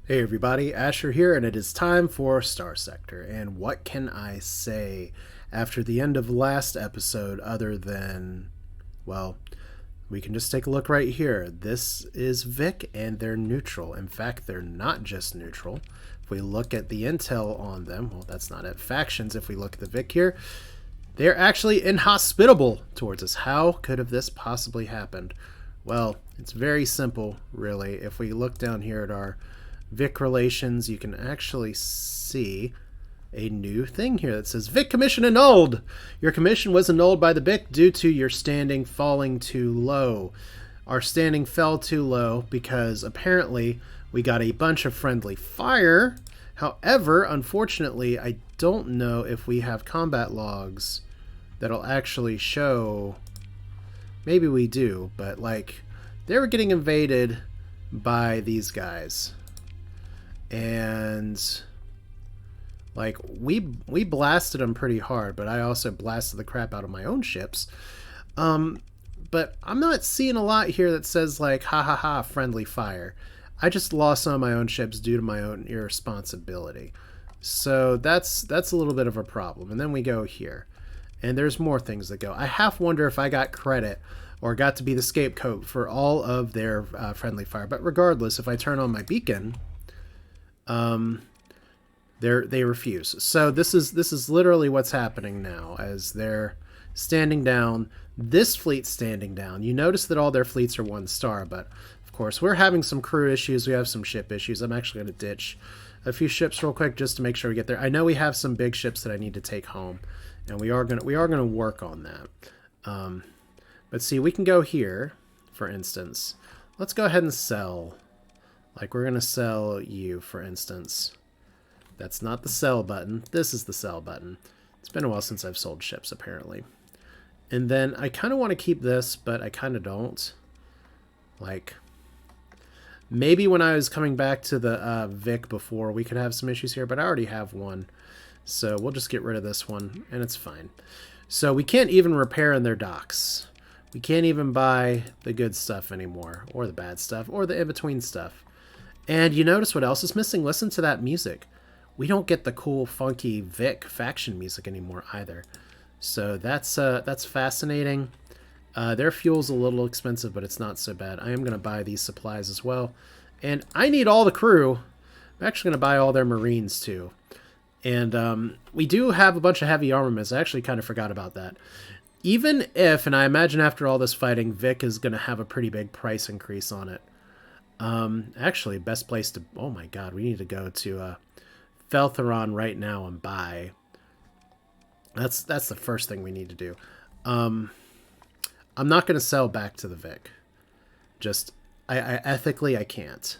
Hey everybody, Asher here, and it is time for Starsector. And what can I say after the end of last episode other than, well, we can just take a look right here. This is VIC, and they're neutral. In fact, they're not just neutral. If we look at the intel on them, well, that's not at factions. If we look at the VIC here, they're actually inhospitable towards us. How could have this possibly happened? Well, it's very simple, really. If we look down here at our VIC relations, you can actually see a new thing here that says VIC commission annulled. Your commission was annulled by the VIC due to your standing falling too low. Our standing fell too low because apparently we got a bunch of friendly fire. However, unfortunately, I don't know if we have combat logs that'll actually show. Maybe we do, but like they were getting invaded by these guys. And like we blasted them pretty hard, but I also blasted the crap out of my own ships. But I'm not seeing a lot here that says like ha ha ha friendly fire. I just lost some of my own ships due to my own irresponsibility. So that's a little bit of a problem. And then we go here, and there's more things that go. I half wonder if I got credit or got to be the scapegoat for all of their friendly fire. But regardless, if I turn on my beacon, they refuse. So this is literally what's happening now as they're standing down. This fleet's standing down. You notice that all their fleets are 1 star, but of course we're having some crew issues. We have some ship issues. I'm actually going to ditch a few ships real quick just to make sure we get there. I know we have some big ships that I need to take home, and we are gonna work on that. But see, we can go here, for instance. Let's go ahead and sell. Like, we're going to sell you, for instance. That's not the sell button. This is the sell button. It's been a while since I've sold ships, apparently. And then I kind of want to keep this, but I kind of don't. Like, maybe when I was coming back to the VIC before, we could have some issues here, but I already have one. So we'll just get rid of this one, and it's fine. So we can't even repair in their docks. We can't even buy the good stuff anymore, or the bad stuff, or the in-between stuff. And you notice what else is missing? Listen to that music. We don't get the cool, funky VIC faction music anymore either. So that's fascinating. Their fuel's a little expensive, but it's not so bad. I am going to buy these supplies as well. And I need all the crew. I'm actually going to buy all their Marines too. And we do have a bunch of heavy armaments. I actually kind of forgot about that. Even if, and I imagine after all this fighting, VIC is going to have a pretty big price increase on it. Actually, best place to... Oh my god, we need to go to Feltheron right now and buy. That's the first thing we need to do. I'm not going to sell back to the VIC. Just, I ethically, I can't.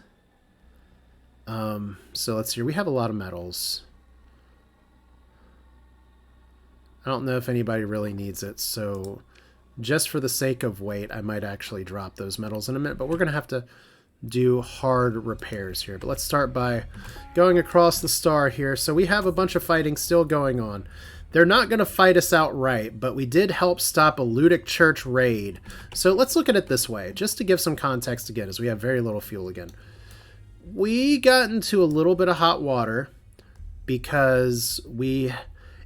So let's see. We have a lot of metals. I don't know if anybody really needs it, so just for the sake of weight, I might actually drop those metals in a minute, but we're going to have to do hard repairs here. But let's start by going across the star here. So we have a bunch of fighting still going on. They're not going to fight us outright, but we did help stop a Ludic Church raid. So let's look at it this way, just to give some context again, as we have very little fuel again. We got into a little bit of hot water because we,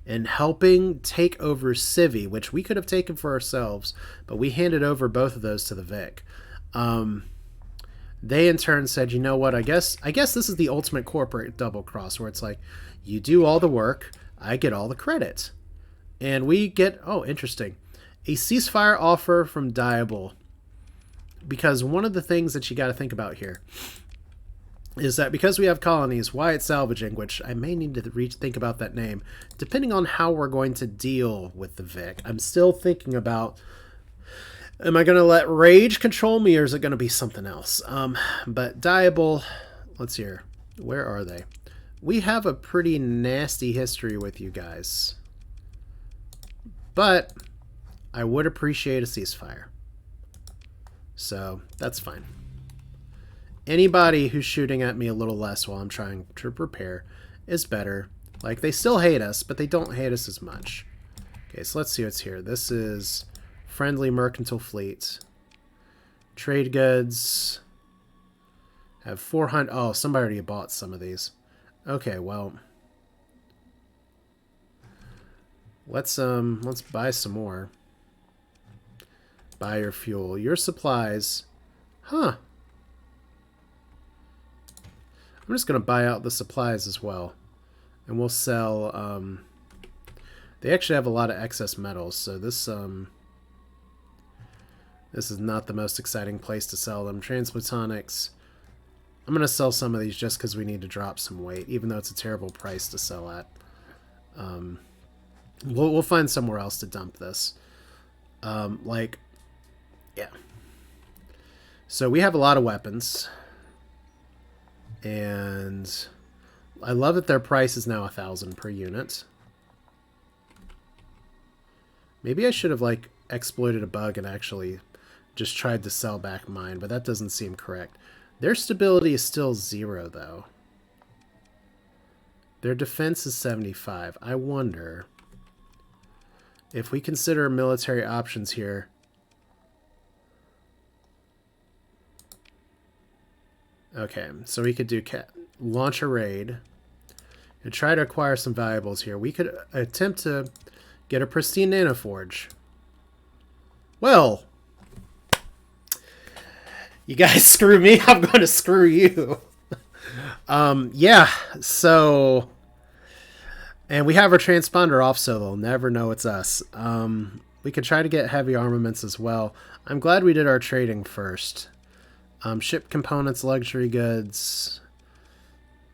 in helping take over Civi, which we could have taken for ourselves, but we handed over both of those to the VIC. They in turn said, you know what, I guess this is the ultimate corporate double cross, where it's like, you do all the work, I get all the credit. And we get, oh, interesting, a ceasefire offer from Diable. Because one of the things that you got to think about here is that because we have colonies, Wyatt Salvaging, which I may need to think about that name, depending on how we're going to deal with the VIC. I'm still thinking about, am I going to let rage control me, or is it going to be something else? But Diable, let's hear. Where are they? We have a pretty nasty history with you guys. But I would appreciate a ceasefire. So that's fine. Anybody who's shooting at me a little less while I'm trying to prepare is better. Like, they still hate us, but they don't hate us as much. Okay, so let's see what's here. This is friendly mercantile fleet. Trade goods. Have 400. Oh, somebody already bought some of these. Okay, well, let's buy some more. Buy your fuel. Your supplies. Huh. I'm just going to buy out the supplies as well. And we'll sell... they actually have a lot of excess metals, so this is not the most exciting place to sell them. Transplutonics. I'm going to sell some of these just because we need to drop some weight, even though it's a terrible price to sell at. We'll find somewhere else to dump this. Yeah. So we have a lot of weapons. And I love that their price is now 1,000 per unit. Maybe I should have, like, exploited a bug and actually just tried to sell back mine, but that doesn't seem correct. Their stability is still 0, though. Their defense is 75. I wonder if we consider military options here. Okay, so we could do launch a raid and try to acquire some valuables here. We could attempt to get a Pristine Nanoforge. Well, you guys screw me, I'm going to screw you. Yeah, so... And we have our transponder off, so they'll never know it's us. We could try to get heavy armaments as well. I'm glad we did our trading first. Ship components, luxury goods.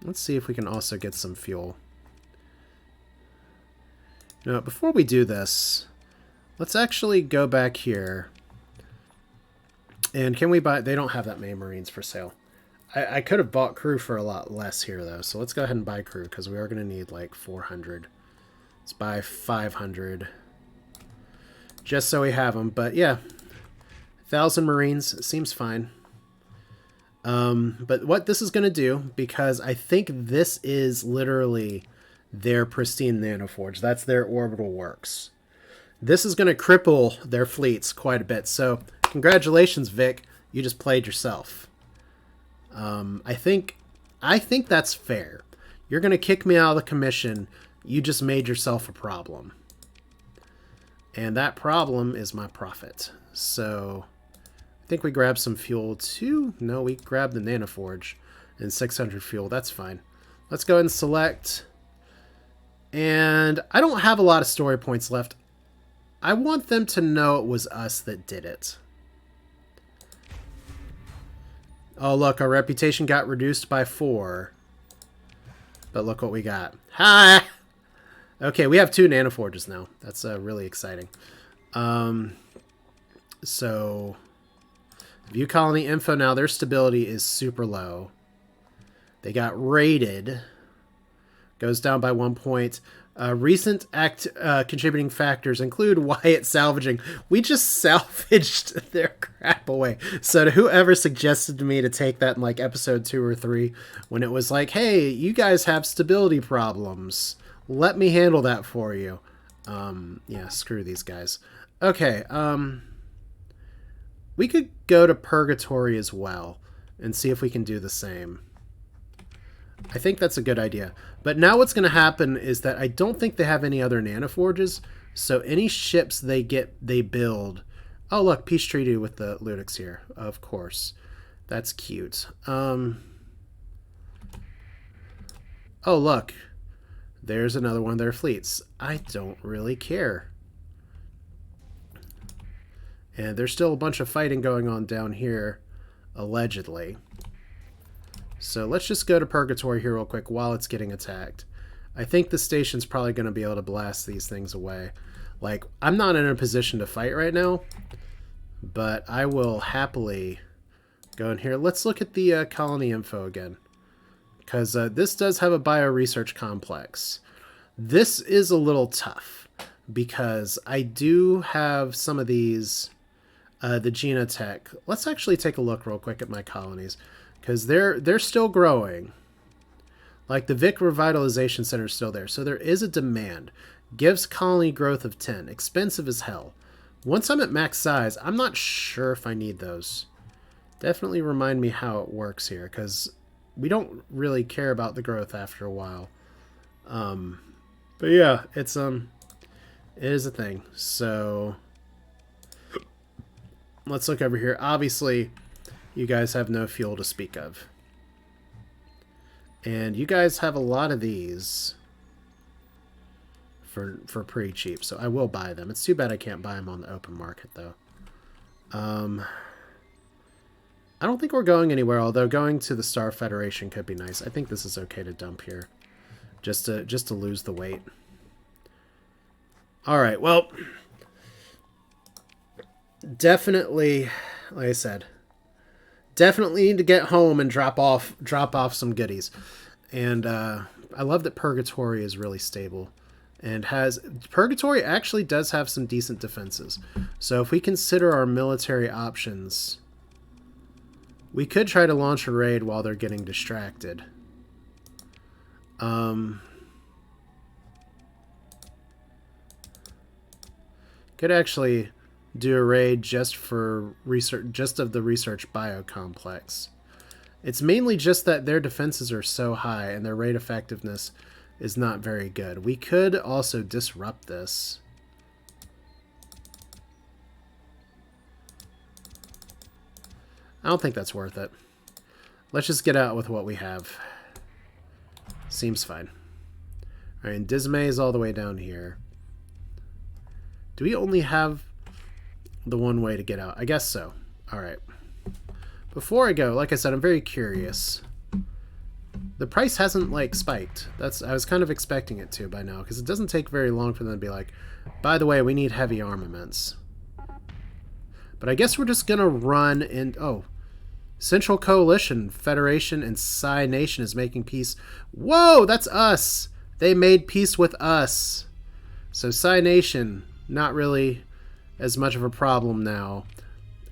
Let's see if we can also get some fuel. You know, before we do this, let's actually go back here. And can we buy... They don't have that many Marines for sale. I could have bought crew for a lot less here, though. So let's go ahead and buy crew, because we are going to need, like, 400. Let's buy 500. Just so we have them. But, yeah. 1,000 Marines seems fine. But what this is going to do, because I think this is literally their Pristine Nanoforge. That's their orbital works. This is going to cripple their fleets quite a bit. So, congratulations, Vic. You just played yourself. I think that's fair. You're going to kick me out of the commission. You just made yourself a problem. And that problem is my profit. So... I think we grabbed some fuel too. No, we grabbed the Nanoforge and 600 fuel. That's fine. Let's go ahead and select. And I don't have a lot of story points left. I want them to know it was us that did it. Oh, look, our reputation got reduced by 4. But look what we got. Ha! Okay, we have 2 Nanoforges now. That's really exciting. So... View colony info now. Their stability is super low. They got raided. Goes down by 1 point. Recent contributing factors include Wyatt salvaging. We just salvaged their crap away. So to whoever suggested to me to take that in like episode 2 or 3, when it was like, hey, you guys have stability problems. Let me handle that for you. Yeah, screw these guys. Okay, we could go to Purgatory as well and see if we can do the same. I think that's a good idea. But now what's going to happen is that I don't think they have any other Nanoforges, so any ships they build... Oh, look, peace treaty with the Ludix here, of course. That's cute. Oh, look. There's another one of their fleets. I don't really care. And there's still a bunch of fighting going on down here, allegedly. So let's just go to Purgatory here real quick while it's getting attacked. I think the station's probably going to be able to blast these things away. Like, I'm not in a position to fight right now, but I will happily go in here. Let's look at the colony info again, because this does have a bioresearch complex. This is a little tough, because I do have some of these... the Genotech. Let's actually take a look real quick at my colonies, because they're still growing. Like the VIC Revitalization Center is still there, so there is a demand. Gives colony growth of 10. Expensive as hell. Once I'm at max size, I'm not sure if I need those. Definitely remind me how it works here, because we don't really care about the growth after a while. But yeah, it is a thing. So let's look over here. Obviously, you guys have no fuel to speak of. And you guys have a lot of these for pretty cheap, so I will buy them. It's too bad I can't buy them on the open market, though. I don't think we're going anywhere, although going to the Star Federation could be nice. I think this is okay to dump here, just to lose the weight. All right, well, definitely, like I said, definitely need to get home and drop off some goodies. And I love that Purgatory is really stable. And Purgatory actually does have some decent defenses. So if we consider our military options, we could try to launch a raid while they're getting distracted. Could actually do a raid just for research, just of the research biocomplex. It's mainly just that their defenses are so high and their raid effectiveness is not very good. We could also disrupt this. I don't think that's worth it. Let's just get out with what we have. Seems fine. Alright, and Dismay is all the way down here. Do we only have the one way to get out? I guess so. Alright. Before I go, like I said, I'm very curious. The price hasn't, like, spiked. I was kind of expecting it to by now, because it doesn't take very long for them to be like, by the way, we need heavy armaments. But I guess we're just going to run in... Oh. Central Coalition, Federation, and Psi Nation is making peace. Whoa, that's us! They made peace with us. So Psi Nation, not really as much of a problem now.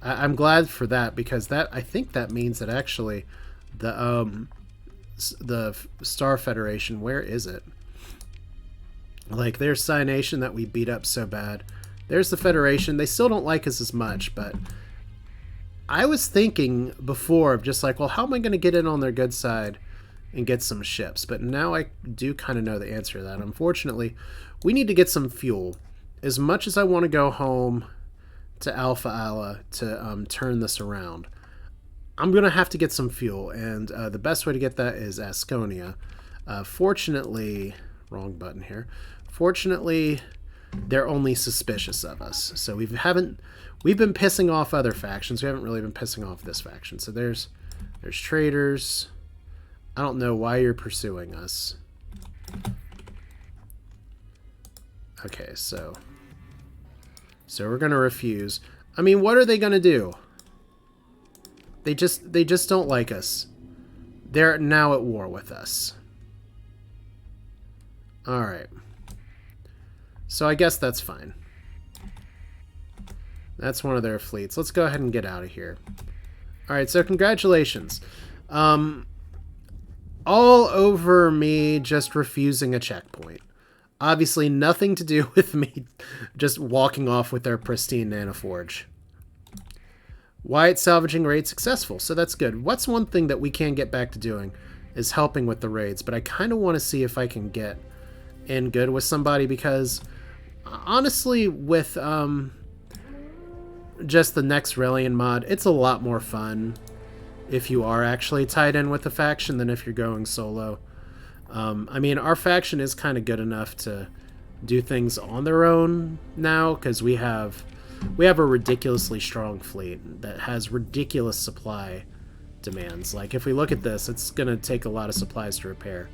I'm glad for that, because I think that means that actually the Star Federation, where is it? Like, there's Psi Nation that we beat up so bad. There's the Federation. They still don't like us as much, but I was thinking before of just like, well, how am I going to get in on their good side and get some ships? But now I do kind of know the answer to that. Unfortunately, we need to get some fuel. As much as I want to go home to Alpha Ala to turn this around, I'm going to have to get some fuel, and the best way to get that is Asconia. Fortunately, wrong button here. Fortunately, they're only suspicious of us. So we've been pissing off other factions. We haven't really been pissing off this faction. So there's traitors. I don't know why you're pursuing us. Okay, so we're going to refuse. I mean, what are they going to do? They just don't like us. They're now at war with us. Alright. So I guess that's fine. That's one of their fleets. Let's go ahead and get out of here. Alright, so congratulations. All over me just refusing a checkpoint. Obviously nothing to do with me just walking off with their pristine Nanoforge. Wyatt salvaging raid successful, so that's good. What's one thing that we can get back to doing is helping with the raids, but I kind of want to see if I can get in good with somebody, because honestly, with just the Nexerelin mod, it's a lot more fun if you are actually tied in with a faction than if you're going solo. I mean, our faction is kind of good enough to do things on their own now, because we have a ridiculously strong fleet that has ridiculous supply demands. Like, if we look at this, it's going to take a lot of supplies to repair.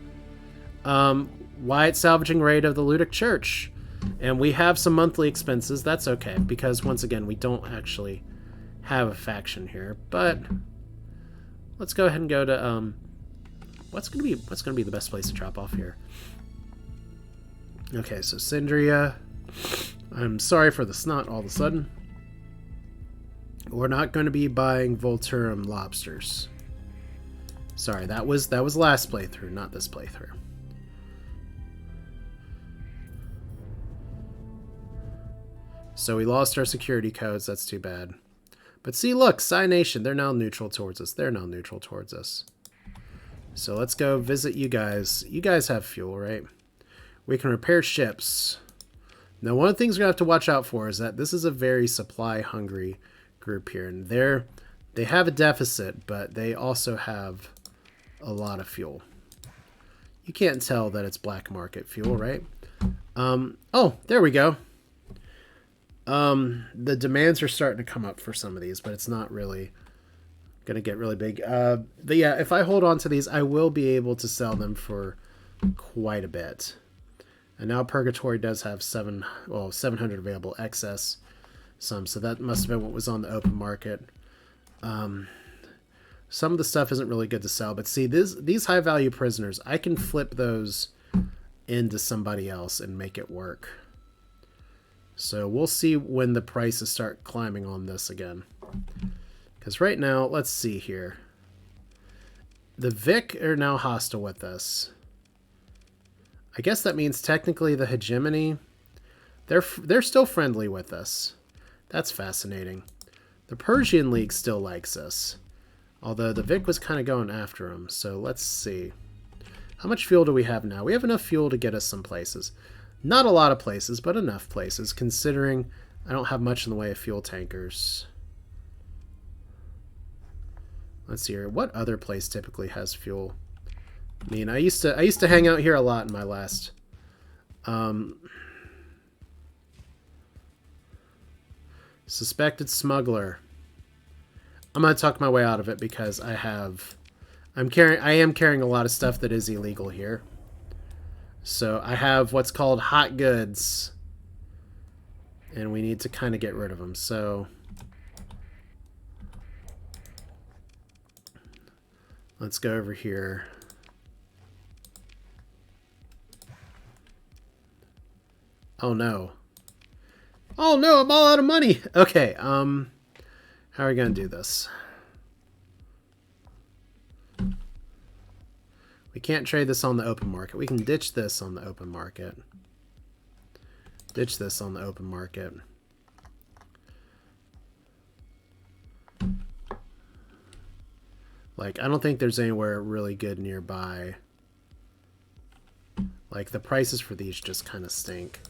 Wyatt salvaging raid of the Ludic Church. And we have some monthly expenses. That's okay, because once again, we don't actually have a faction here. But let's go ahead and go to what's gonna be the best place to drop off here. Okay, so Syndria. I'm sorry for the snot all of a sudden. We're not going to be buying Volturum lobsters. Sorry, that was last playthrough, not this playthrough. So we lost our security codes, that's too bad. But see, look, Psy Nation, they're now neutral towards us. They're now neutral towards us. So let's go visit you guys. You guys have fuel, right? We can repair ships. Now, one of the things we're going to have to watch out for is that this is a very supply-hungry group here. And they have a deficit, but they also have a lot of fuel. You can't tell that it's black market fuel, right? Oh, there we go. The demands are starting to come up for some of these, but it's not really going to get really big. But yeah, if I hold on to these, I will be able to sell them for quite a bit. And now Purgatory does have 700 available excess some, so that must have been what was on the open market. Some of the stuff isn't really good to sell, but see, these high-value prisoners, I can flip those into somebody else and make it work. So we'll see when the prices start climbing on this again. Because right now, let's see here. The VIC are now hostile with us. I guess that means technically the hegemony, they're still friendly with us. That's fascinating. The Persian League still likes us. Although the VIC was kind of going after him. So let's see. How much fuel do we have now? We have enough fuel to get us some places. Not a lot of places, but enough places, considering I don't have much in the way of fuel tankers. Let's see here. What other place typically has fuel? I mean, I used to hang out here a lot in my last. Suspected smuggler. I'm gonna talk my way out of it because I am carrying a lot of stuff that is illegal here. So I have what's called hot goods, and we need to kind of get rid of them. So let's go over here. Oh no. Oh no, I'm all out of money. Okay, how are we going to do this? We can't trade this on the open market. We can ditch this on the open market. Ditch this on the open market. Like, I don't think there's anywhere really good nearby. Like, the prices for these just kind of stink.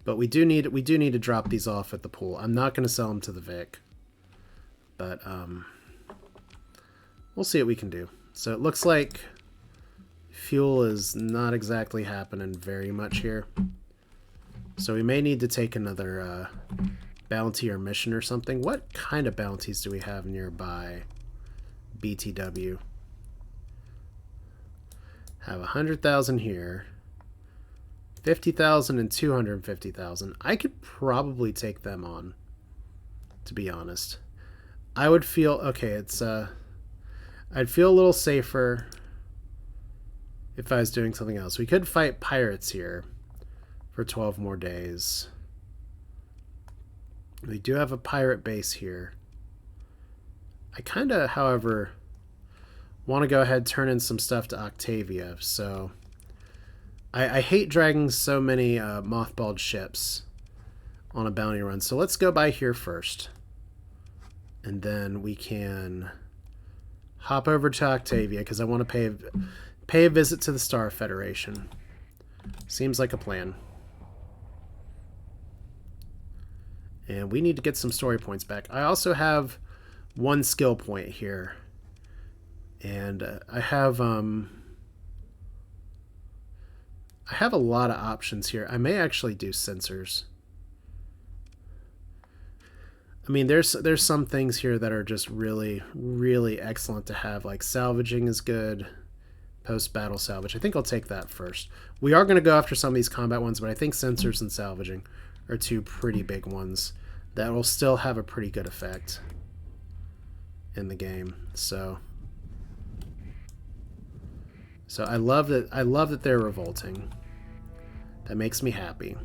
But we do need to drop these off at the pool. I'm not going to sell them to the VIC. But, we'll see what we can do. So it looks like fuel is not exactly happening very much here. So we may need to take another bounty or mission or something. What kind of bounties do we have nearby? BTW. Have 100,000 here. 50,000 and 250,000. I could probably take them on, to be honest. I would feel, okay, it's, I'd feel a little safer if I was doing something else. We could fight pirates here for 12 more days. We do have a pirate base here. I kind of, however, want to go ahead and turn in some stuff to Octavia, so I hate dragging so many mothballed ships on a bounty run. So let's go by here first. And then we can hop over to Octavia because I want to pay a visit to the Star Federation. Seems like a plan. And we need to get some story points back. I also have one skill point here. And I have a lot of options here. I may actually do sensors. I mean, there's some things here that are just really, really excellent to have. Like salvaging is good. Post-battle salvage. I think I'll take that first. We are going to go after some of these combat ones, but I think sensors and salvaging are two pretty big ones that will still have a pretty good effect in the game. So I love that they're revolting. That makes me happy.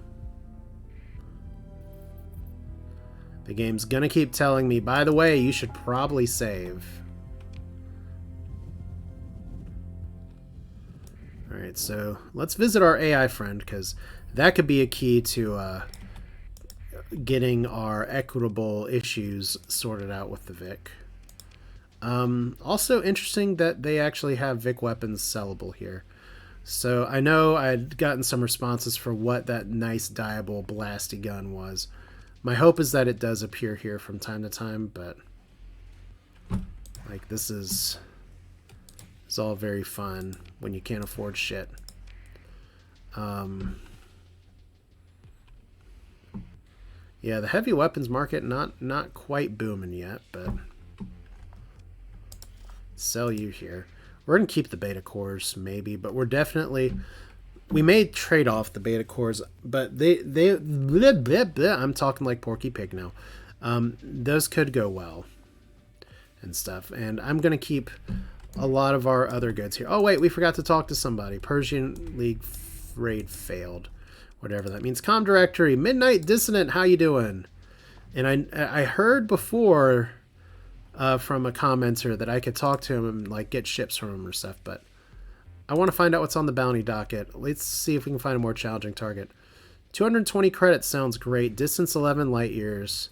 The game's gonna keep telling me, by the way, you should probably save. Alright, so let's visit our AI friend, because that could be a key to getting our equitable issues sorted out with the VIC. Also interesting that they actually have VIC weapons sellable here. So I know I'd gotten some responses for what that nice diable blasty gun was. My hope is that it does appear here from time to time, but like this is all very fun when you can't afford shit. Yeah, the heavy weapons market not quite booming yet, but sell you here. We're gonna keep the beta cores maybe, but we're definitely, we may trade off the beta cores, but they blah, blah, blah. I'm talking like Porky Pig now. Those could go well and stuff, and I'm gonna keep a lot of our other goods here. Oh wait, we forgot to talk to somebody. Persian League raid failed, whatever that means. Com directory, Midnight Dissonant, how you doing? And I heard before from a commenter that I could talk to him and like get ships from him or stuff, but I want to find out what's on the bounty docket. Let's see if we can find a more challenging target. 220 credits sounds great. Distance 11 light years.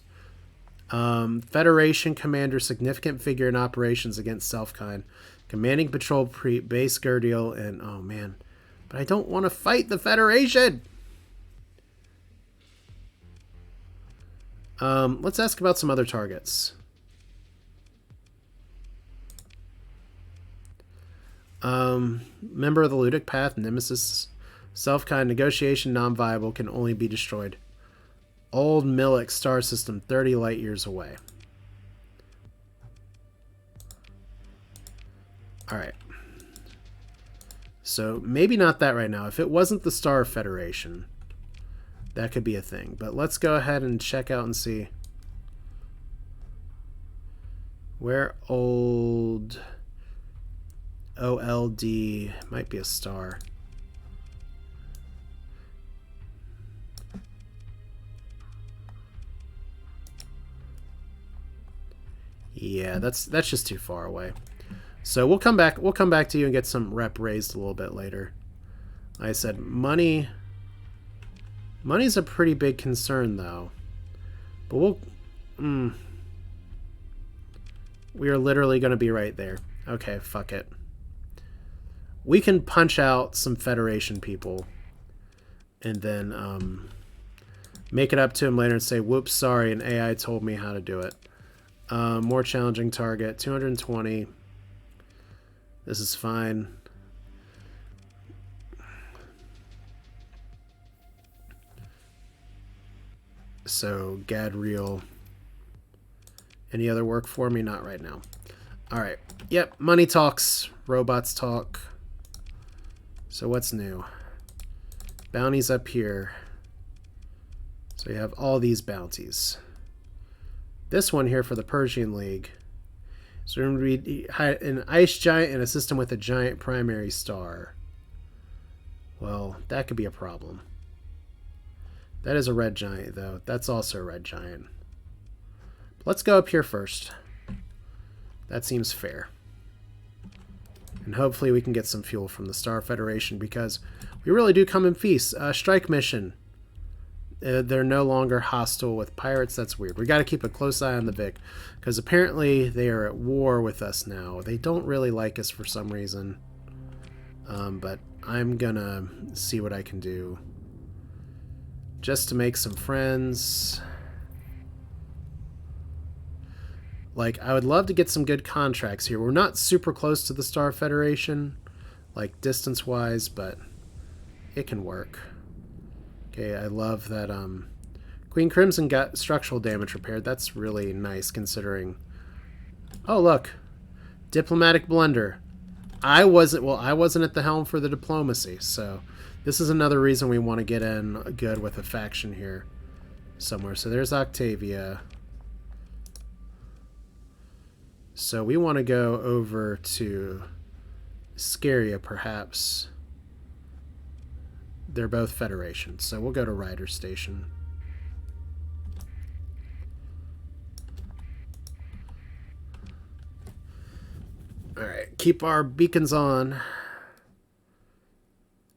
Federation commander, significant figure in operations against Selfkind. Commanding patrol base Gerdial, and oh man, but I don't want to fight the Federation. Let's ask about some other targets. Member of the Ludic Path, Nemesis, Selfkind, negotiation non-viable, can only be destroyed. Old Milik star system, 30 light years away. Alright. So maybe not that right now. If it wasn't the Star Federation, that could be a thing. But let's go ahead and check out and see where old OLD might be a star. Yeah, that's just too far away. So we'll come back to you and get some rep raised a little bit later. Like I said, money's a pretty big concern though. But we are literally going to be right there. Okay, fuck it. We can punch out some Federation people and then make it up to him later and say, whoops, sorry, an AI told me how to do it. More challenging target, 220. This is fine. So, Gadriel. Any other work for me? Not right now. Alright. Yep, money talks. Robots talk. So what's new? Bounties up here. So you have all these bounties. This one here for the Persian League. So we're going to read an ice giant and a system with a giant primary star. Well, that could be a problem. That is a red giant, though. That's also a red giant. Let's go up here first. That seems fair. And hopefully we can get some fuel from the Star Federation, because we really do come in feast. Strike mission. They're no longer hostile with pirates. That's weird. We got to keep a close eye on the VIC, because apparently they are at war with us now. They don't really like us for some reason. But I'm gonna see what I can do just to make some friends. Like, I would love to get some good contracts here. We're not super close to the Star Federation, like distance-wise, but it can work. Okay, I love that Queen Crimson got structural damage repaired. That's really nice considering... Oh, look. Diplomatic blunder. I wasn't at the helm for the diplomacy, so this is another reason we want to get in good with a faction here somewhere. So there's Octavia. So we want to go over to Scaria, perhaps. They're both Federations, so we'll go to Ryder Station. Alright, keep our beacons on.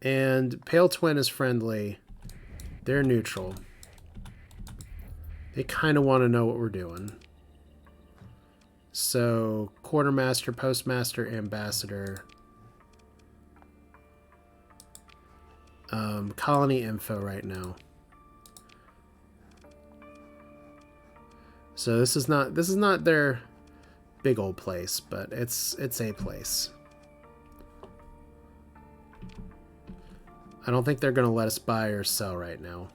And Pale Twin is friendly. They're neutral. They kind of want to know what we're doing. So, quartermaster, postmaster, ambassador. Colony info right now. So this is not their big old place, but it's a place. I don't think they're going to let us buy or sell right now.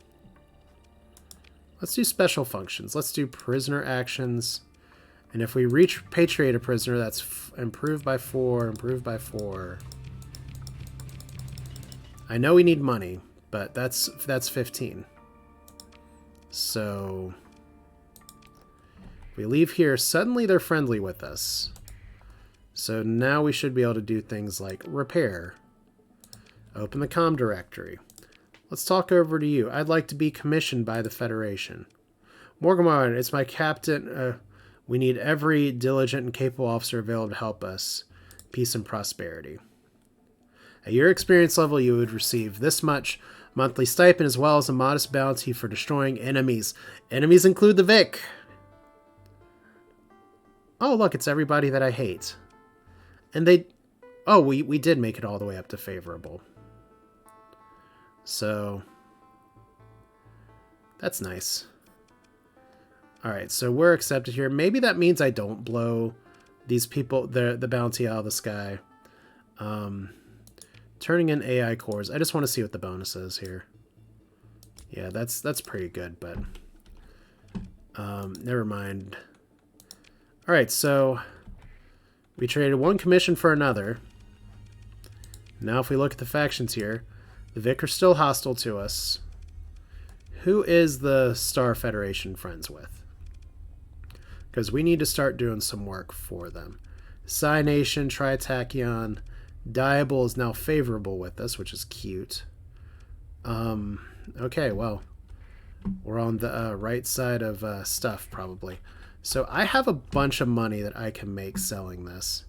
Let's do special functions. Let's do prisoner actions. And if we repatriate a prisoner, that's improved by 4, improved by 4. I know we need money, but that's 15. So if we leave here, suddenly they're friendly with us. So now we should be able to do things like repair. Open the comm directory. Let's talk over to you. I'd like to be commissioned by the Federation. Morgamon, it's my captain. We need every diligent and capable officer available to help us. Peace and prosperity. At your experience level, you would receive this much monthly stipend as well as a modest bounty for destroying enemies. Enemies include the VIC. Oh, look, it's everybody that I hate. And they... Oh, we did make it all the way up to favorable. So... That's nice. Alright, so we're accepted here. Maybe that means I don't blow these people, the bounty out of the sky. Turning in AI cores. I just want to see what the bonus is here. Yeah, that's pretty good, but... never mind. Alright, so... We traded one commission for another. Now if we look at the factions here, the VIC are still hostile to us. Who is the Star Federation friends with? Because we need to start doing some work for them. Cynation, Tritachyon, Diable is now favorable with us, which is cute. Okay, well, we're on the right side of stuff, probably. So I have a bunch of money that I can make selling this.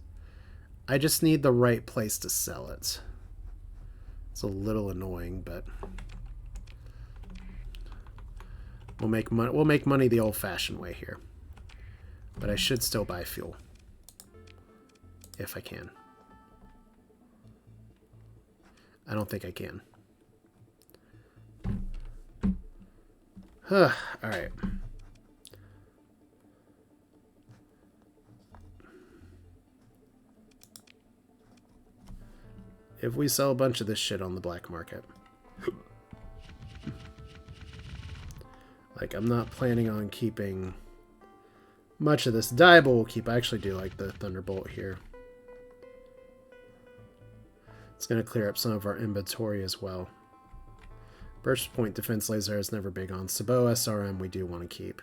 I just need the right place to sell it. It's a little annoying, but we'll make money. We'll make money the old-fashioned way here. But I should still buy fuel if I can. I don't think I can. All right. If we sell a bunch of this shit on the black market. Like, I'm not planning on keeping much of this. Diable will keep. I actually do like the Thunderbolt here. It's going to clear up some of our inventory as well. Burst Point Defense Laser is never big on. Sabot SRM we do want to keep.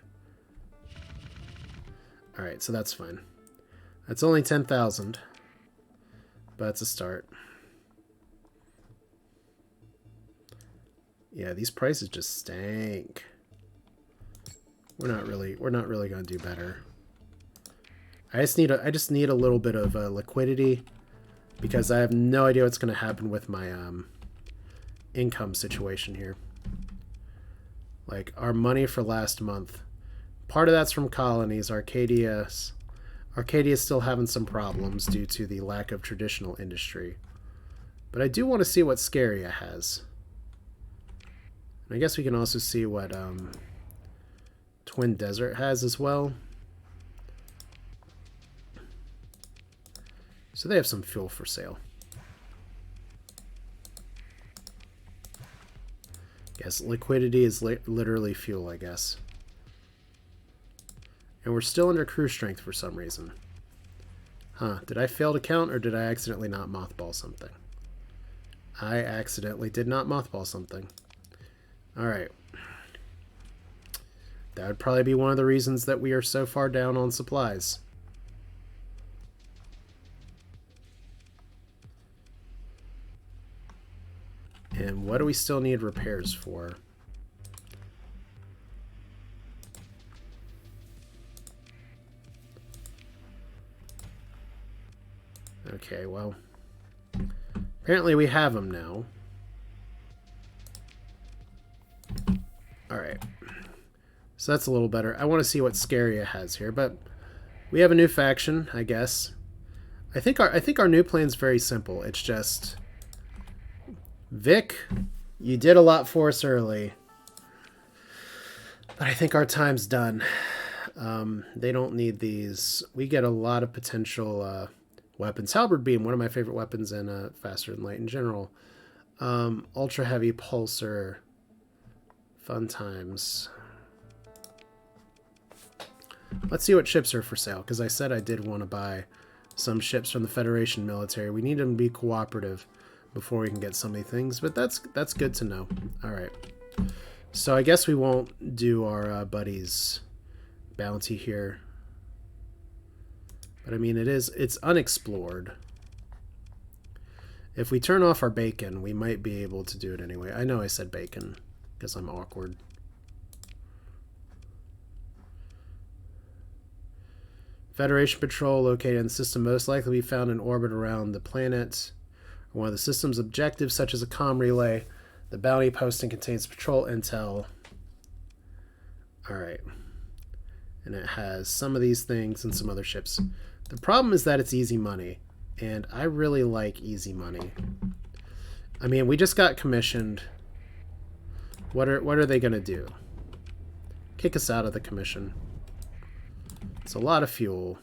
Alright, so that's fine. That's only 10,000. But it's a start. Yeah, these prices just stank. We're not really going to do better. I just need a little bit of liquidity because I have no idea what's going to happen with my income situation here. Like our money for last month, part of that's from colonies. Arcadia's still having some problems due to the lack of traditional industry. But I do want to see what Scaria has. And I guess we can also see what Twin Desert has as well. So they have some fuel for sale. Guess liquidity is literally fuel, I guess. And we're still under crew strength for some reason. Huh, did I fail to count or did I accidentally not mothball something? I accidentally did not mothball something. Alright. That would probably be one of the reasons that we are so far down on supplies. And what do we still need repairs for? Okay, well, apparently we have them now. Alright. So that's a little better. I want to see what Scaria has here, but we have a new faction, I guess. I think our new plan's very simple. It's just Vic, you did a lot for us early, but I think our time's done. They don't need these. We get a lot of potential weapons. Halberd Beam, one of my favorite weapons in Faster Than Light in general. Ultra Heavy Pulsar. Fun times. Let's see what ships are for sale, because I said I did want to buy some ships from the Federation military. We need them to be cooperative before we can get some of these things, but that's good to know. All right. So I guess we won't do our buddy's bounty here. But I mean, it's unexplored. If we turn off our bacon, we might be able to do it anyway. I know I said bacon because I'm awkward. Federation patrol located in the system most likely be found in orbit around the planet. One of the system's objectives, such as a comm relay. The bounty posting contains patrol intel. Alright. And it has some of these things and some other ships. The problem is that it's easy money. And I really like easy money. I mean, we just got commissioned. What are they going to do? Kick us out of the commission. It's a lot of fuel.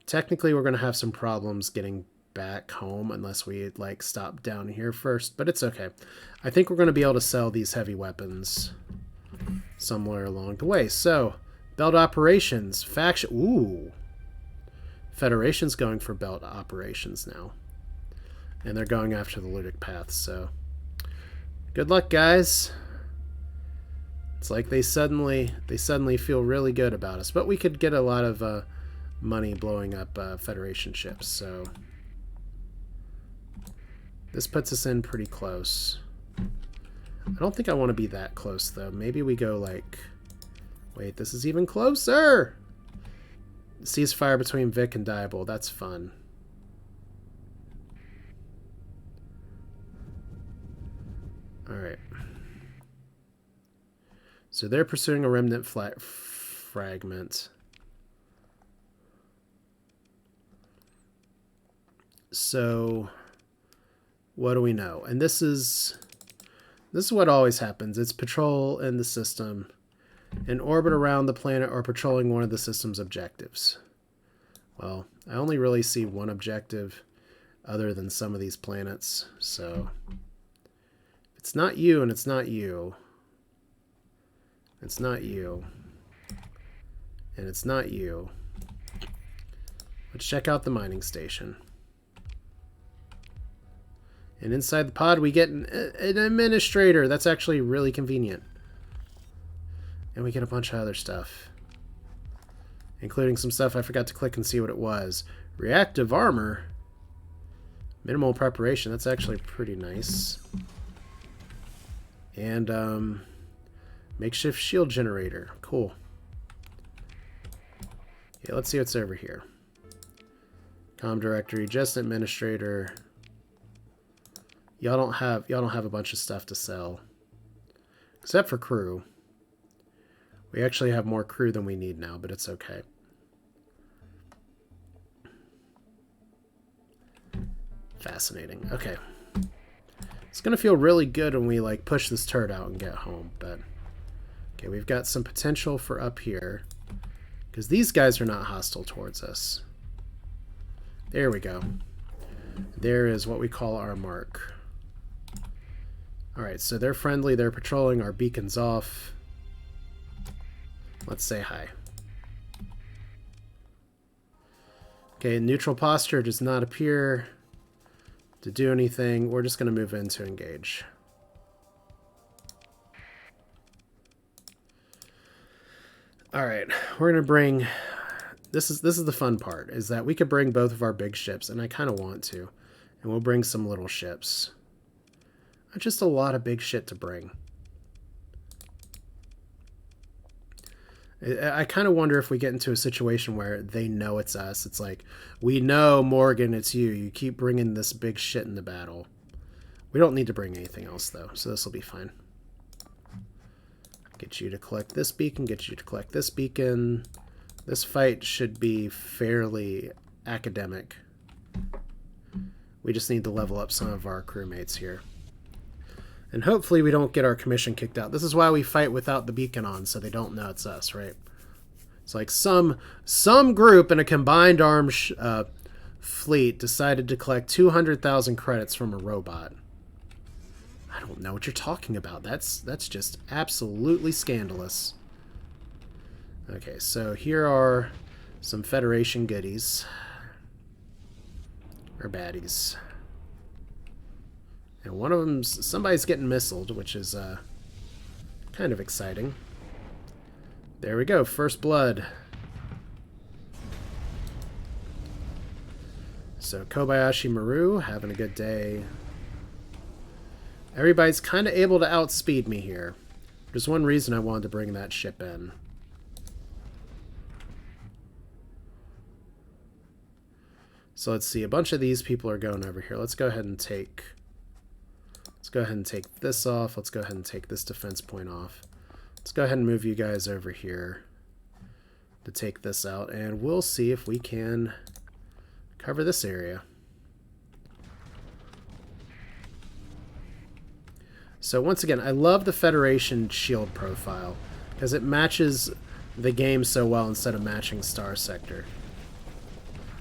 Technically, we're going to have some problems getting back home unless we like stop down here first, but it's okay. I think we're going to be able to sell these heavy weapons somewhere along the way. So, belt operations, faction. Ooh. Federation's going for belt operations now. And they're going after the Ludic Path, so good luck, guys. It's like they suddenly feel really good about us, but we could get a lot of money blowing up Federation ships, so this puts us in pretty close. I don't think I want to be that close, though. Maybe we go like... Wait, this is even closer! Ceasefire between Vic and Diabol. That's fun. Alright. So they're pursuing a remnant fragment. So what do we know? And this is what always happens. It's patrol in the system, in orbit around the planet, or patrolling one of the system's objectives. Well, I only really see one objective other than some of these planets, so it's not you and it's not you. It's not you. And it's not you. Let's check out the mining station. And inside the pod we get an administrator. That's actually really convenient. And we get a bunch of other stuff. Including some stuff I forgot to click and see what it was. Reactive armor. Minimal preparation. That's actually pretty nice. And makeshift shield generator. Cool. Yeah, let's see what's over here. Comm directory, just administrator. Y'all don't have a bunch of stuff to sell. Except for crew. We actually have more crew than we need now, but it's okay. Fascinating. Okay. It's gonna feel really good when we like push this turret out and get home, but okay, we've got some potential for up here. Because these guys are not hostile towards us. There we go. There is what we call our mark. Alright, so they're friendly, they're patrolling, our beacon's off. Let's say hi. Okay, neutral posture does not appear to do anything. We're just going to move in to engage. Alright, we're going to bring... This is the fun part, is that we could bring both of our big ships, and I kind of want to. And we'll bring some little ships. Just a lot of big shit to bring. I kind of wonder if we get into a situation where they know it's us. It's like, we know, Morgan, it's you. You keep bringing this big shit in the battle. We don't need to bring anything else, though, so this will be fine. Get you to collect this beacon, get you to collect this beacon. This fight should be fairly academic. We just need to level up some of our crewmates here. And hopefully we don't get our commission kicked out. This is why we fight without the beacon on, so they don't know it's us, right? It's like some group in a combined arms fleet decided to collect 200,000 credits from a robot. I don't know what you're talking about. That's just absolutely scandalous. Okay, so here are some Federation goodies. Or baddies. And one of them's... somebody's getting missiled, which is kind of exciting. There we go, first blood. So Kobayashi Maru, having a good day. Everybody's kind of able to outspeed me here. There's one reason I wanted to bring that ship in. So let's see, a bunch of these people are going over here. Let's go ahead and take... let's go ahead and take this off. Let's go ahead and take this defense point off. Let's go ahead and move you guys over here to take this out, and we'll see if we can cover this area. So once again, I love the Federation shield profile because it matches the game so well instead of matching Starsector.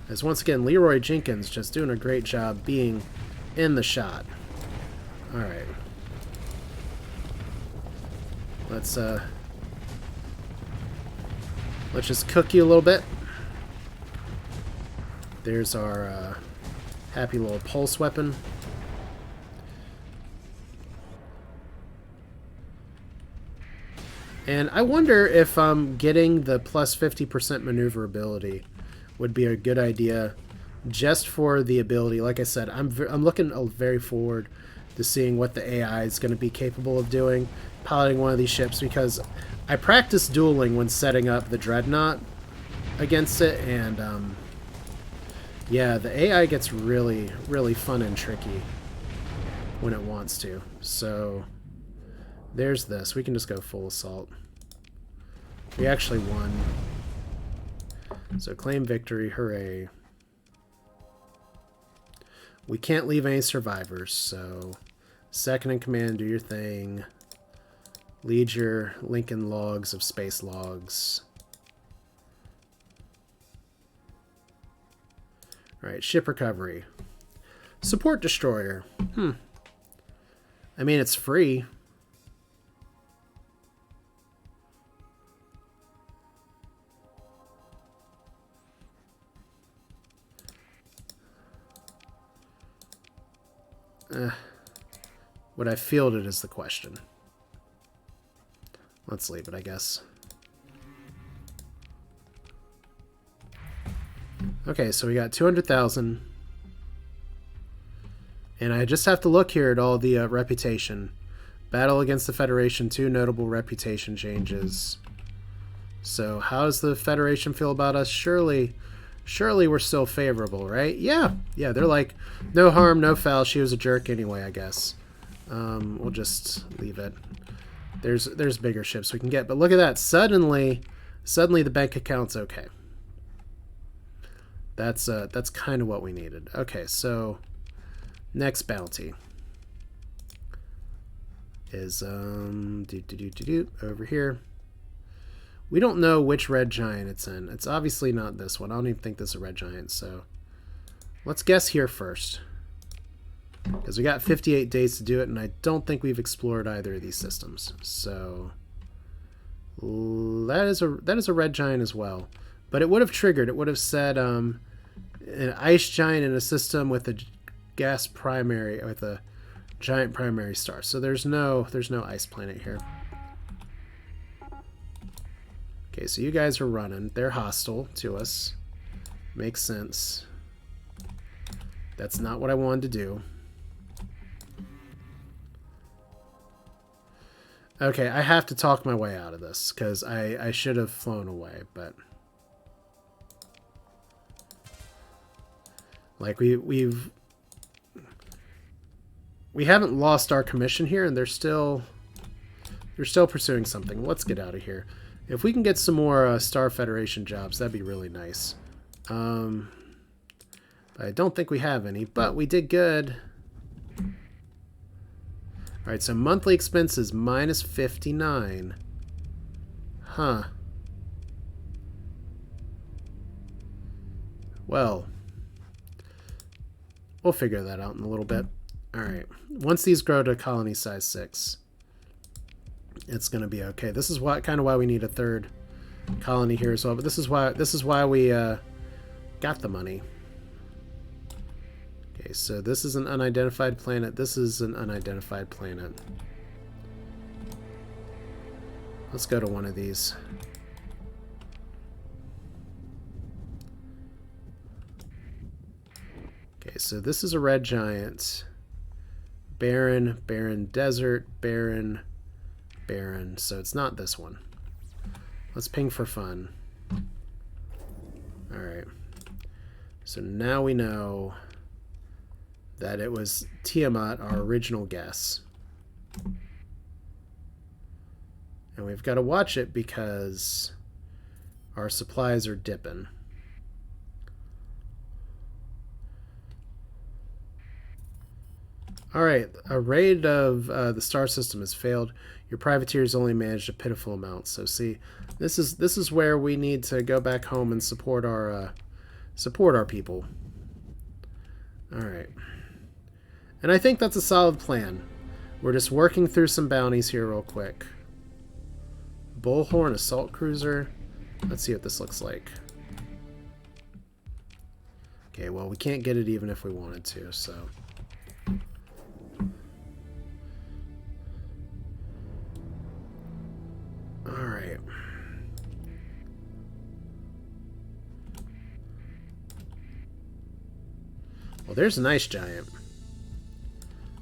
As once again, Leroy Jenkins just doing a great job being in the shot. Alright. Let's just cook you a little bit. There's our happy little pulse weapon. And I wonder if getting the plus 50% maneuverability would be a good idea just for the ability. Like I said, I'm looking very forward to seeing what the AI is going to be capable of doing, piloting one of these ships, because I practiced dueling when setting up the Dreadnought against it, and yeah, the AI gets really, really fun and tricky when it wants to. So there's this. We can just go full assault. We actually won. So claim victory, hooray. We can't leave any survivors, so second in command, do your thing. Lead your Lincoln logs of space logs. Alright, ship recovery. Support destroyer. I mean, it's free. Would I field it is the question. Let's leave it, I guess. Okay, so we got 200,000. And I just have to look here at all the reputation. Battle against the Federation, 2 notable reputation changes. So how does the Federation feel about us? Surely we're still favorable, right? Yeah, they're like, no harm, no foul. She was a jerk anyway, I guess. We'll just leave it. There's bigger ships we can get, but look at that. Suddenly the bank account's okay. That's kind of what we needed. Okay, so next bounty is over here. We don't know which red giant it's in. It's obviously not this one. I don't even think this is a red giant, so let's guess here first. Because we got 58 days to do it, and I don't think we've explored either of these systems. So that is a red giant as well. But it would have triggered. It would have said an ice giant in a system with a gas primary, with a giant primary star. So there's no ice planet here. Okay, so you guys are running. They're hostile to us. Makes sense. That's not what I wanted to do. Okay, I have to talk my way out of this, because I should have flown away, but... like, we haven't lost our commission here, and they're still They're still pursuing something. Let's get out of here. If we can get some more Star Federation jobs, that'd be really nice. I don't think we have any, but we did good. Alright, so monthly expenses minus 59. Huh. Well, we'll figure that out in a little bit. Alright, once these grow to colony size 6, it's going to be okay. This is kind of why we need a third colony here as well, but this is why we got the money. Okay, so this is an unidentified planet. This is an unidentified planet. Let's go to one of these. Okay, so this is a red giant. Barren, barren desert, barren, barren. So it's not this one. Let's ping for fun. Alright. So now we know that it was Tiamat, our original guess. And we've got to watch it because our supplies are dipping. Alright, a raid of the star system has failed. Your privateers only managed a pitiful amount. So see, this is where we need to go back home and support our people. Alright. And I think that's a solid plan. We're just working through some bounties here real quick. Bullhorn assault cruiser. Let's see what this looks like. Okay, well, we can't get it even if we wanted to, so. Alright. Well, there's an ice giant.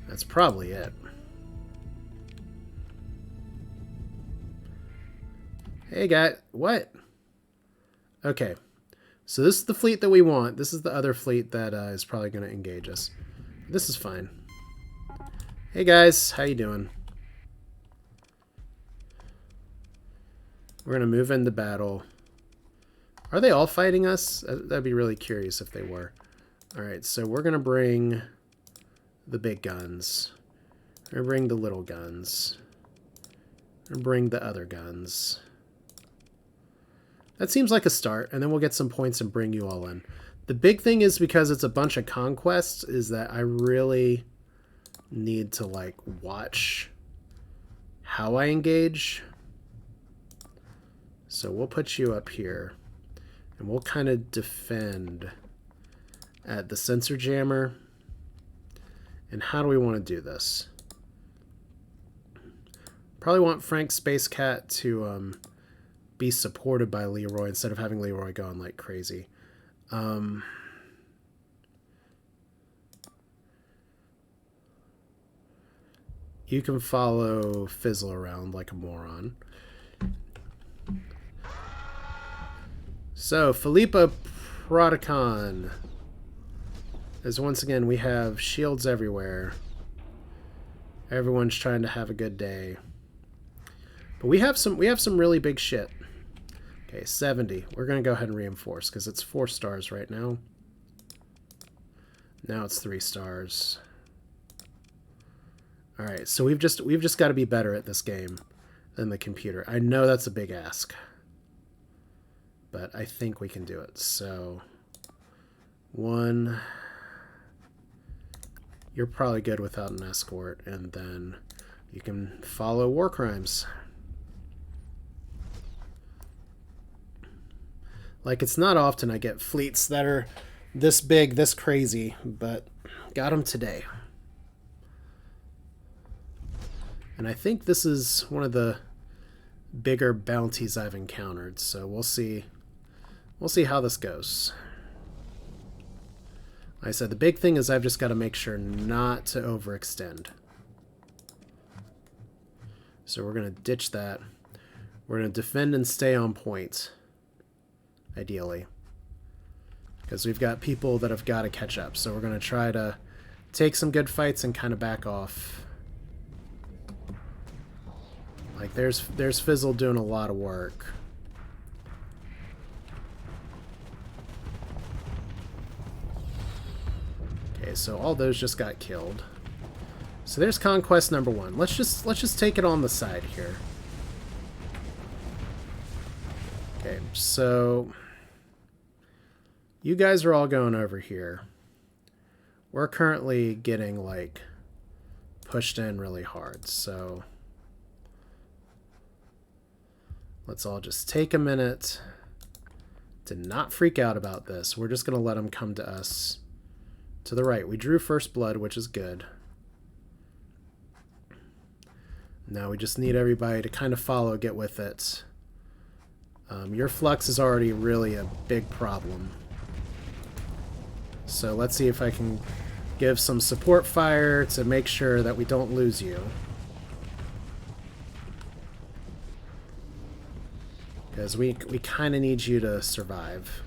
That's probably it. Hey, guy. What? Okay. So this is the fleet that we want. This is the other fleet that is probably going to engage us. This is fine. Hey, guys. How you doing? We're going to move into battle. Are they all fighting us? That'd be really curious if they were. Alright, so we're going to bring the big guns. We're going to bring the little guns. We're going to bring the other guns. That seems like a start, and then we'll get some points and bring you all in. The big thing is, because it's a bunch of conquests, is that I really need to, like, watch how I engage. So we'll put you up here, and we'll kind of defend at the sensor jammer. And how do we want to do this? Probably want Frank Space Cat to be supported by Leroy instead of having Leroy going like crazy. You can follow Fizzle around like a moron. So, Philippa Prodicon. As once again, we have shields everywhere. Everyone's trying to have a good day. But we have some really big shit. Okay, 70. We're gonna go ahead and reinforce because it's 4 stars right now. Now it's 3 stars. Alright, so we've just got to be better at this game than the computer. I know that's a big ask. But I think we can do it. So 1. You're probably good without an escort, and then you can follow war crimes. Like, it's not often I get fleets that are this big, this crazy, but got them today. And I think this is one of the bigger bounties I've encountered, so we'll see. We'll see how this goes. Like I said, the big thing is I've just got to make sure not to overextend. So we're going to ditch that. We're going to defend and stay on point, ideally. Because we've got people that have got to catch up. So we're going to try to take some good fights and kind of back off. Like, there's Fizzle doing a lot of work. Okay, so all those just got killed. So there's conquest number 1. Let's just take it on the side here. Okay, so you guys are all going over here. We're currently getting, like, pushed in really hard, so let's all just take a minute to not freak out about this. We're just going to let them come to us to the right. We drew first blood, which is good. Now we just need everybody to kind of follow, get with it. Your flux is already really a big problem. So let's see if I can give some support fire to make sure that we don't lose you. Because we kind of need you to survive.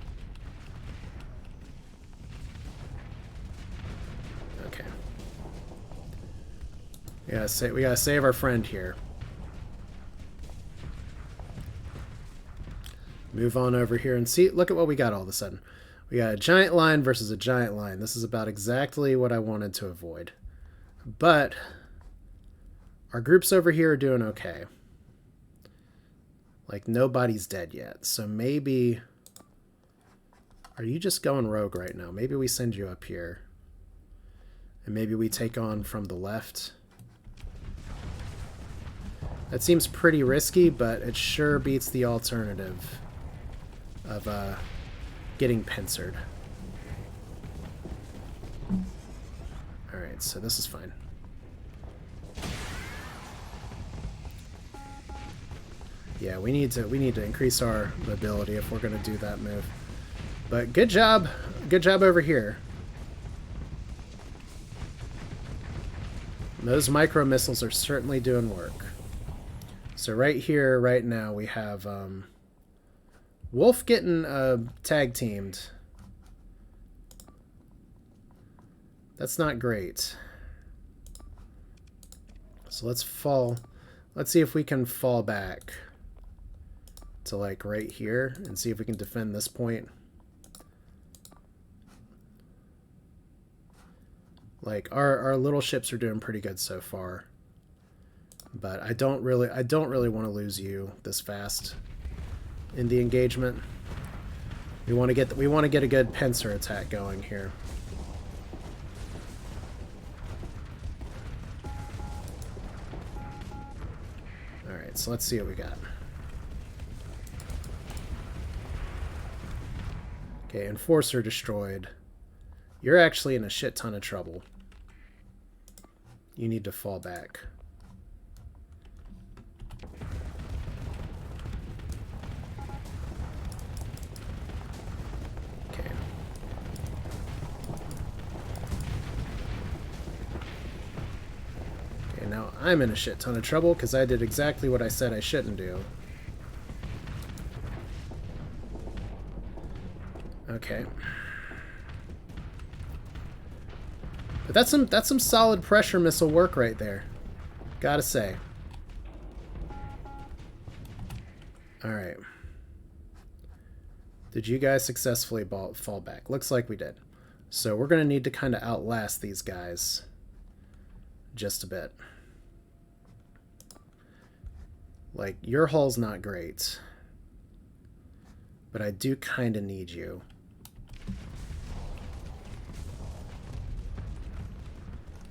Okay. We gotta save our friend here. Move on over here and see. Look at what we got all of a sudden. We got a giant line versus a giant line. This is about exactly what I wanted to avoid. But our groups over here are doing okay. Like, nobody's dead yet. So maybe... Are you just going rogue right now? Maybe we send you up here. And maybe we take on from the left. That seems pretty risky, but it sure beats the alternative of getting pincered. Alright, so this is fine. Yeah, we need to increase our mobility if we're going to do that move. But good job over here. Those micro missiles are certainly doing work. So right here, right now, we have Wolf getting tag teamed. That's not great. So let's fall. Let's see if we can fall back to, like, right here and see if we can defend this point. Like, our little ships are doing pretty good so far. But I don't really want to lose you this fast in the engagement. We want to get a good pincer attack going here. All right, so let's see what we got. Okay, Enforcer destroyed. You're actually in a shit ton of trouble. You need to fall back. Now I'm in a shit ton of trouble because I did exactly what I said I shouldn't do. Okay. But that's some solid pressure missile work right there. Gotta say. Alright. Did you guys successfully fall back? Looks like we did. So we're going to need to kind of outlast these guys just a bit. Like, your hull's not great, but I do kind of need you.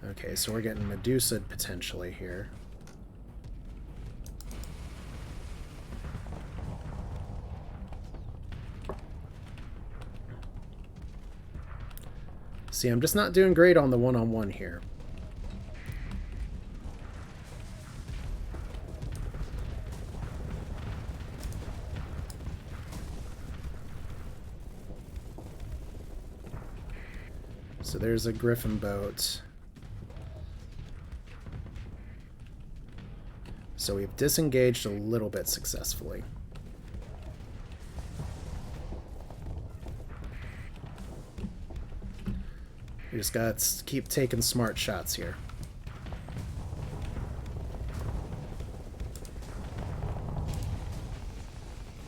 Okay, so we're getting Medusa potentially here. See, I'm just not doing great on the one-on-one here. So there's a Griffin boat. So we've disengaged a little bit successfully. We just gotta keep taking smart shots here.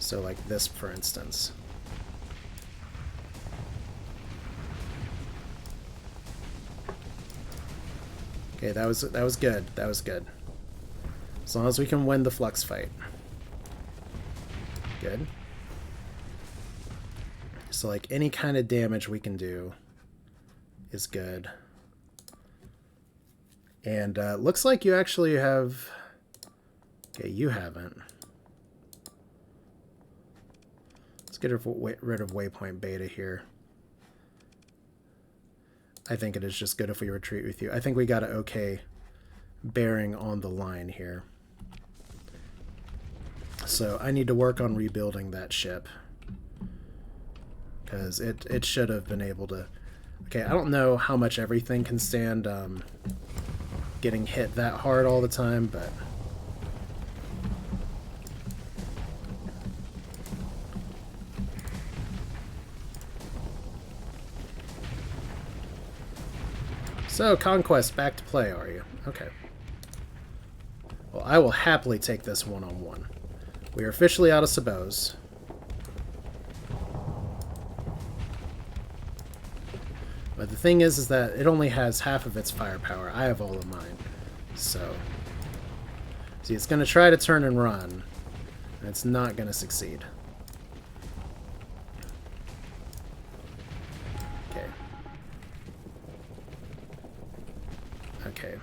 So like this, for instance. Okay, that was good. That was good. As long as we can win the flux fight. Good. So like any kind of damage we can do is good. And looks like you actually have... Okay, you haven't. Let's get rid of waypoint beta here. I think it is just good if we retreat with you. I think we got an okay bearing on the line here. So I need to work on rebuilding that ship. Because it should have been able to... Okay, I don't know how much everything can stand getting hit that hard all the time, but... So, Conquest, back to play, are you? Okay. Well, I will happily take this one-on-one. We are officially out of sabots. But the thing is that it only has half of its firepower. I have all of mine. So... See, it's going to try to turn and run. And it's not going to succeed. Okay. Okay.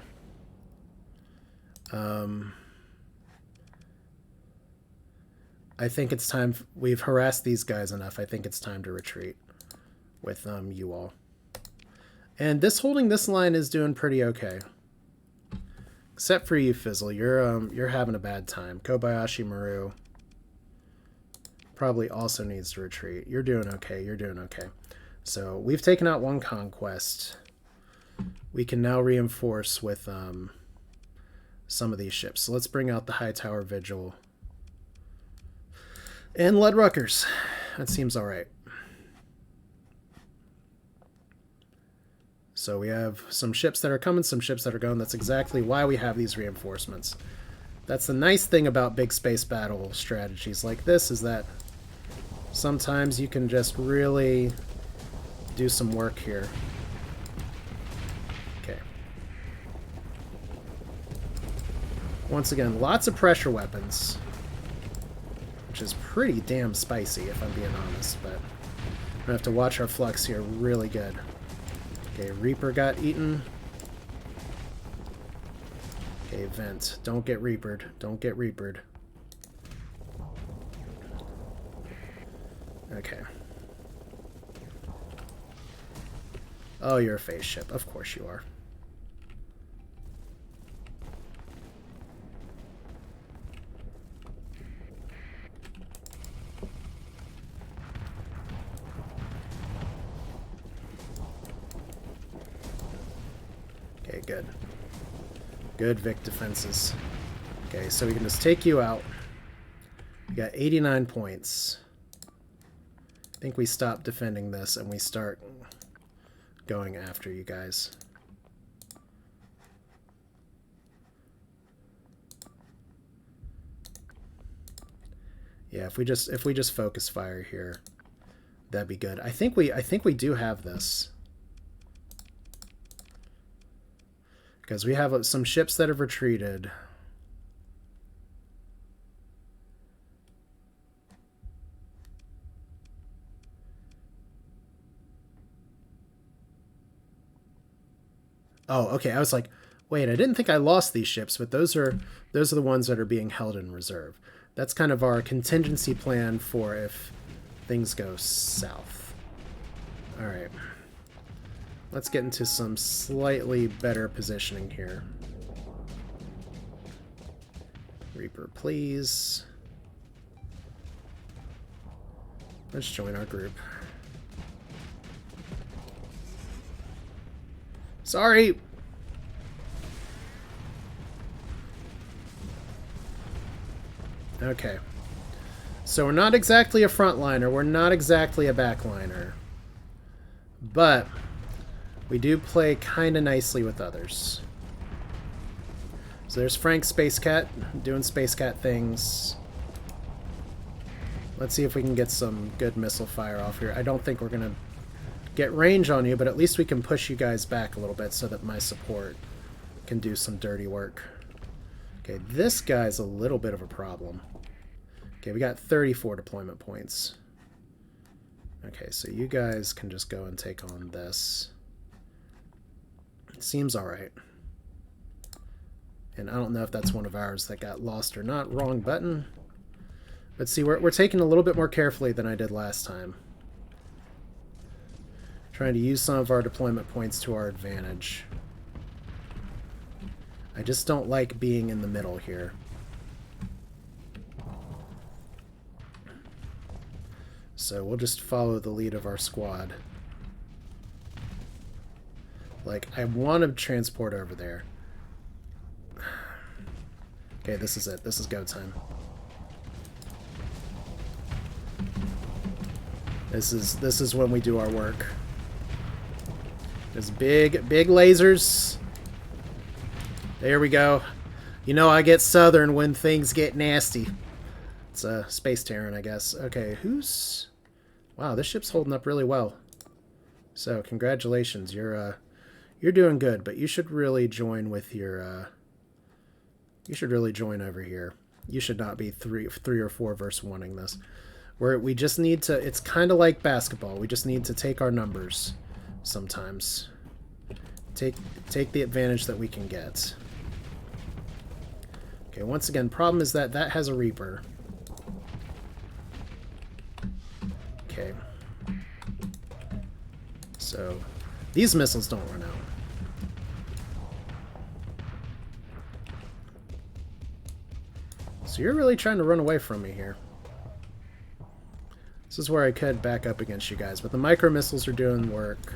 I think it's time... We've harassed these guys enough. I think it's time to retreat with you all. And this holding this line is doing pretty okay. Except for you, Fizzle. You're having a bad time. Kobayashi Maru probably also needs to retreat. You're doing okay. You're doing okay. So we've taken out one conquest. We can now reinforce with some of these ships. So let's bring out the High Tower Vigil. And Lead Ruckers. That seems alright. So we have some ships that are coming, some ships that are going. That's exactly why we have these reinforcements. That's the nice thing about big space battle strategies like this, is that sometimes you can just really do some work here. Okay. Once again, lots of pressure weapons, which is pretty damn spicy, if I'm being honest, but we're gonna have to watch our flux here really good. Okay, Reaper got eaten. Okay, Vent. Don't get Reapered. Don't get Reapered. Okay. Oh, you're a phase ship. Of course you are. Okay, good. Good Vic defenses. Okay, so we can just take you out. We got 89 points. I think we stop defending this and we start going after you guys. Yeah, if we just focus fire here, that'd be good. I think we do have this. Because we have some ships that have retreated. Oh, okay. I was like, wait, I didn't think I lost these ships, but those are the ones that are being held in reserve. That's kind of our contingency plan for if things go south. All right. Let's get into some slightly better positioning here. Reaper, please. Let's join our group. Sorry! Okay. So we're not exactly a frontliner, we're not exactly a backliner. But we do play kind of nicely with others. So there's Frank Space Cat doing Space Cat things. Let's see if we can get some good missile fire off here. I don't think we're going to get range on you, but at least we can push you guys back a little bit so that my support can do some dirty work. Okay, this guy's a little bit of a problem. Okay, we got 34 deployment points. Okay, so you guys can just go and take on this. It seems alright. And I don't know if that's one of ours that got lost or not. Wrong button. But see, we're taking a little bit more carefully than I did last time. Trying to use some of our deployment points to our advantage. I just don't like being in the middle here. So we'll just follow the lead of our squad. Like, I want to transport over there. Okay, this is it. This is go time. This is when we do our work. There's big lasers. There we go. You know I get southern when things get nasty. It's a space Terran, I guess. Okay, who's... Wow, this ship's holding up really well. So, congratulations. You're doing good, but you should really join with your... You should really join over here. You should not be 3 or 4 versus 1ing this. We just need to... It's kind of like basketball. We just need to take our numbers sometimes. Take the advantage that we can get. Okay, once again, problem is that has a Reaper. Okay. So, these missiles don't run out. So you're really trying to run away from me here. This is where I could back up against you guys, but the micro missiles are doing work.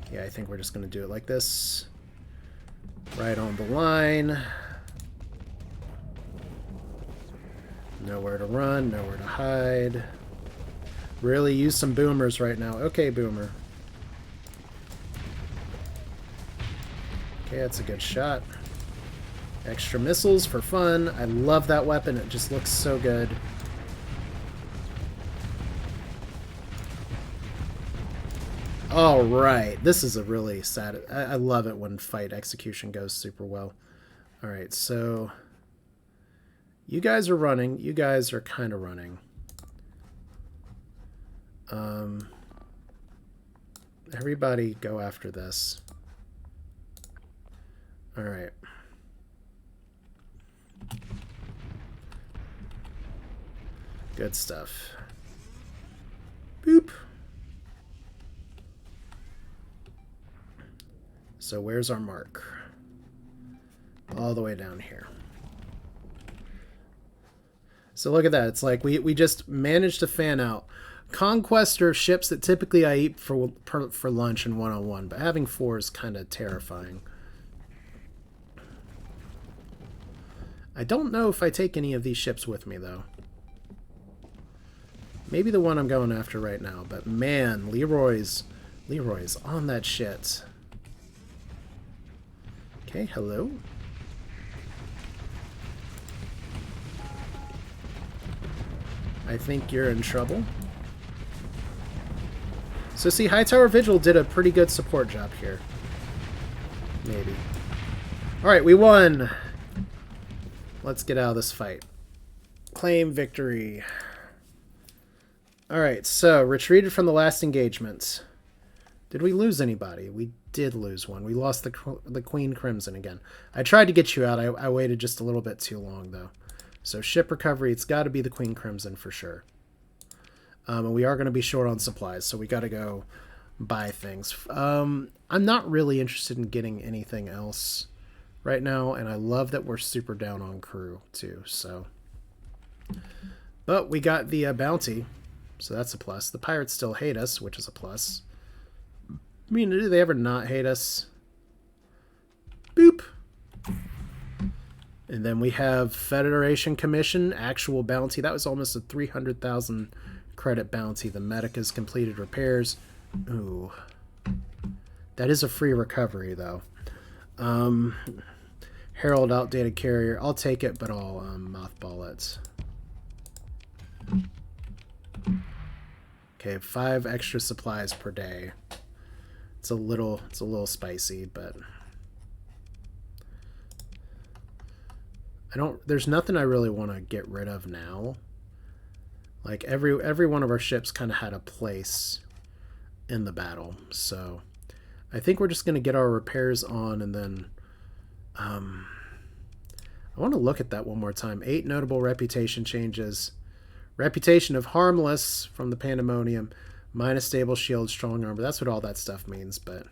Yeah, I think we're just going to do it like this. Right on the line. Nowhere to run, nowhere to hide. Really use some boomers right now. Okay, boomer. Okay, that's a good shot. Extra missiles for fun. I love that weapon. It just looks so good. Alright, this is a really sad... I love it when fight execution goes super well. Alright, so... You guys are running. You guys are kind of running. Everybody go after this. Alright. Good stuff. Boop. So where's our mark? All the way down here. So look at that. It's like we just managed to fan out. Conquest are ships that typically I eat for lunch and one-on-one, but having 4 is kind of terrifying. I don't know if I take any of these ships with me, though. Maybe the one I'm going after right now, but man, Leroy's on that shit. Okay, hello. I think you're in trouble. So see, Hightower Vigil did a pretty good support job here. Maybe. Alright, we won! Let's get out of this fight. Claim victory. Alright, so, retreated from the last engagement. Did we lose anybody? We did lose one. We lost the Queen Crimson again. I tried to get you out. I waited just a little bit too long, though. So, ship recovery, it's got to be the Queen Crimson for sure. And we are going to be short on supplies, so we got to go buy things. I'm not really interested in getting anything else right now, and I love that we're super down on crew, too, so... But we got the bounty, so that's a plus. The pirates still hate us, which is a plus. I mean, do they ever not hate us? Boop! And then we have Federation Commission, actual bounty. That was almost a 300,000 credit bounty. The Medica's completed repairs. Ooh. That is a free recovery, though. Herald outdated carrier. I'll take it, but I'll mothball it. Okay, 5 extra supplies per day. It's a little spicy, but there's nothing I really want to get rid of now. Like every one of our ships kind of had a place in the battle. So I think we're just going to get our repairs on, and then I want to look at that one more time. 8 notable reputation changes. Reputation of harmless from the Pandemonium. Minus stable shield, strong armor. That's what all that stuff means, but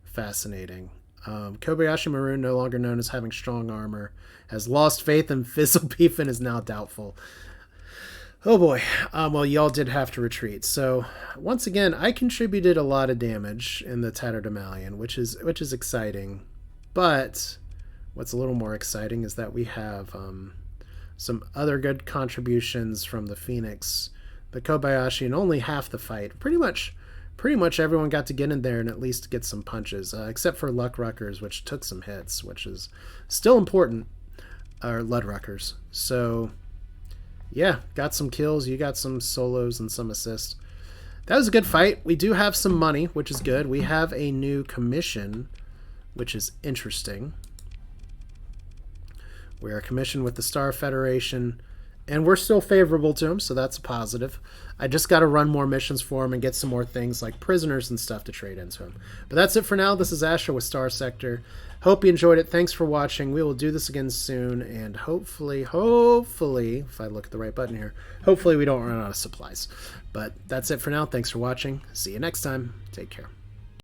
fascinating. Kobayashi Maroon, no longer known as having strong armor, has lost faith in Fizzle Beef and is now doubtful. Oh boy. Well, y'all did have to retreat. So once again, I contributed a lot of damage in the Tatterdemalion, which is exciting. But what's a little more exciting is that we have some other good contributions from the Phoenix, the Kobayashi, and only half the fight. Pretty much everyone got to get in there and at least get some punches, except for Luck Ruckers, which took some hits, which is still important, or Lud Ruckers. So yeah, got some kills. You got some solos and some assists. That was a good fight. We do have some money, which is good. We have a new commission, which is interesting. We are commissioned with the Star Federation, and we're still favorable to them, so that's a positive. I just got to run more missions for him and get some more things like prisoners and stuff to trade into him. But that's it for now. This is Asher with Starsector. Hope you enjoyed it. Thanks for watching. We will do this again soon, and hopefully, if I look at the right button here, hopefully we don't run out of supplies. But that's it for now. Thanks for watching. See you next time. Take care.